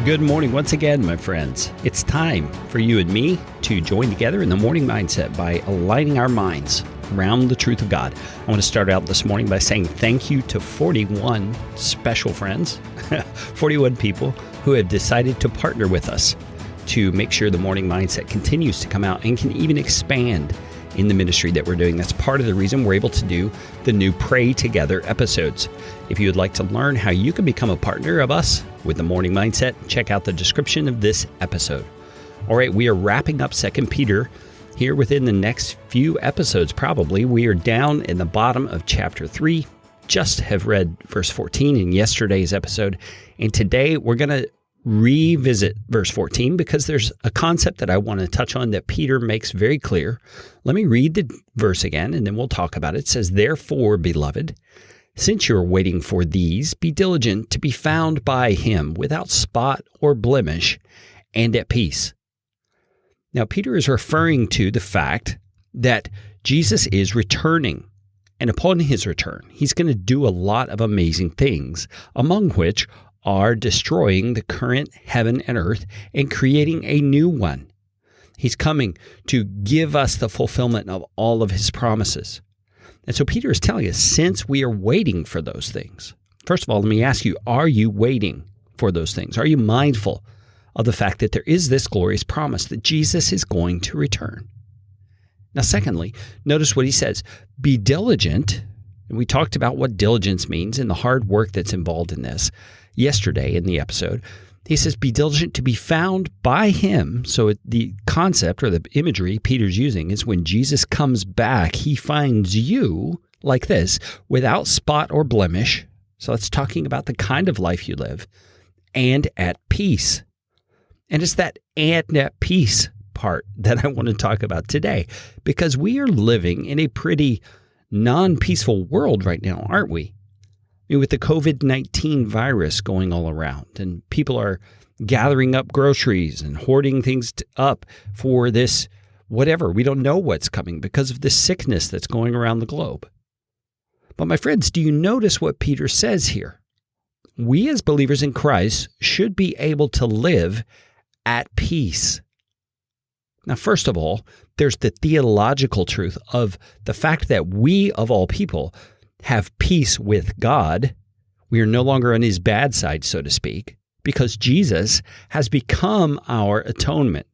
Good morning once again, my friends. It's time for you and me to join together in the morning mindset by aligning our minds around the truth of God. I want to start out this morning by saying thank you to 41 special friends, 41 people who have decided to partner with us to make sure the morning mindset continues to come out and can even expand in the ministry that we're doing. That's part of the reason we're able to do the new Pray Together episodes. If you would like to learn how you can become a partner of us with the morning mindset, check out the description of this episode. All right, we are wrapping up 2 Peter here within the next few episodes, probably. We are down in the bottom of chapter 3, just have read verse 14 in yesterday's episode. And today we're going to revisit verse 14 because there's a concept that I want to touch on that Peter makes very clear. Let me read the verse again and then we'll talk about it. It says, "Therefore, beloved, since you are waiting for these, be diligent to be found by him without spot or blemish and at peace." Now, Peter is referring to the fact that Jesus is returning. And upon his return, he's going to do a lot of amazing things, among which are destroying the current heaven and earth and creating a new one. He's coming to give us the fulfillment of all of his promises. And so Peter is telling us, since we are waiting for those things, first of all, let me ask you, are you waiting for those things? Are you mindful of the fact that there is this glorious promise that Jesus is going to return? Now, secondly, notice what he says, be diligent. And we talked about what diligence means and the hard work that's involved in this yesterday in the episode. He says, be diligent to be found by him. So the concept or the imagery Peter's using is when Jesus comes back, he finds you like this, without spot or blemish. So it's talking about the kind of life you live, and at peace. And it's that "and at peace" part that I want to talk about today, because we are living in a pretty non-peaceful world right now, aren't we? I mean, with the COVID-19 virus going all around and people are gathering up groceries and hoarding things up for this whatever. We don't know what's coming because of this sickness that's going around the globe. But my friends, do you notice what Peter says here? We as believers in Christ should be able to live at peace. Now, first of all, there's the theological truth of the fact that we, of all people, have peace with God. We are no longer on his bad side, so to speak, because Jesus has become our atonement.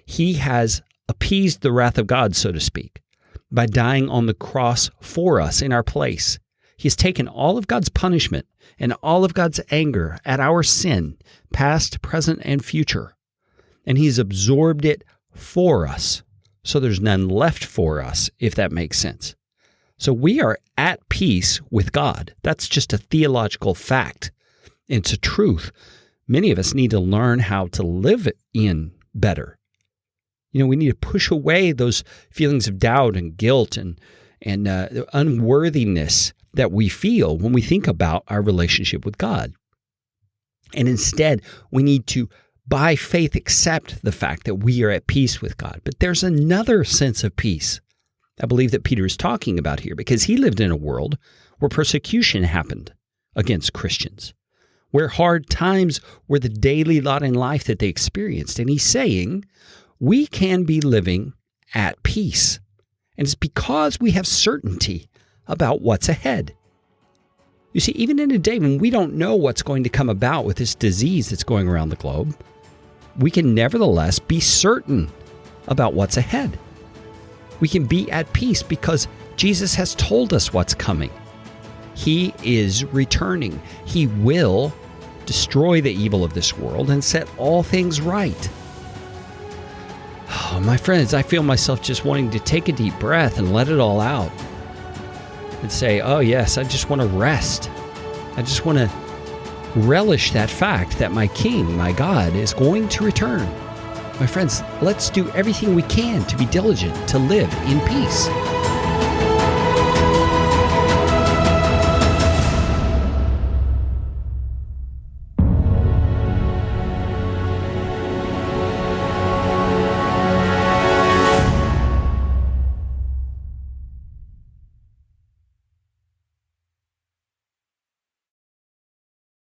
He has appeased the wrath of God, so to speak, by dying on the cross for us in our place. He has taken all of God's punishment and all of God's anger at our sin, past, present, and future, and he's absorbed it for us. So there's none left for us, if that makes sense. So we are at peace with God. That's just a theological fact. It's a truth. Many of us need to learn how to live in better. You know, we need to push away those feelings of doubt and guilt and unworthiness that we feel when we think about our relationship with God. And instead, we need to, by faith, accept the fact that we are at peace with God. But there's another sense of peace I believe that Peter is talking about here, because he lived in a world where persecution happened against Christians, where hard times were the daily lot in life that they experienced. And he's saying we can be living at peace. And it's because we have certainty about what's ahead. You see, even in a day when we don't know what's going to come about with this disease that's going around the globe, we can nevertheless be certain about what's ahead. We can be at peace because Jesus has told us what's coming. He is returning. He will destroy the evil of this world and set all things right. Oh, my friends, I feel myself just wanting to take a deep breath and let it all out and say, oh yes, I just want to rest. I just want to relish that fact that my King, my God, is going to return. My friends, let's do everything we can to be diligent, to live in peace.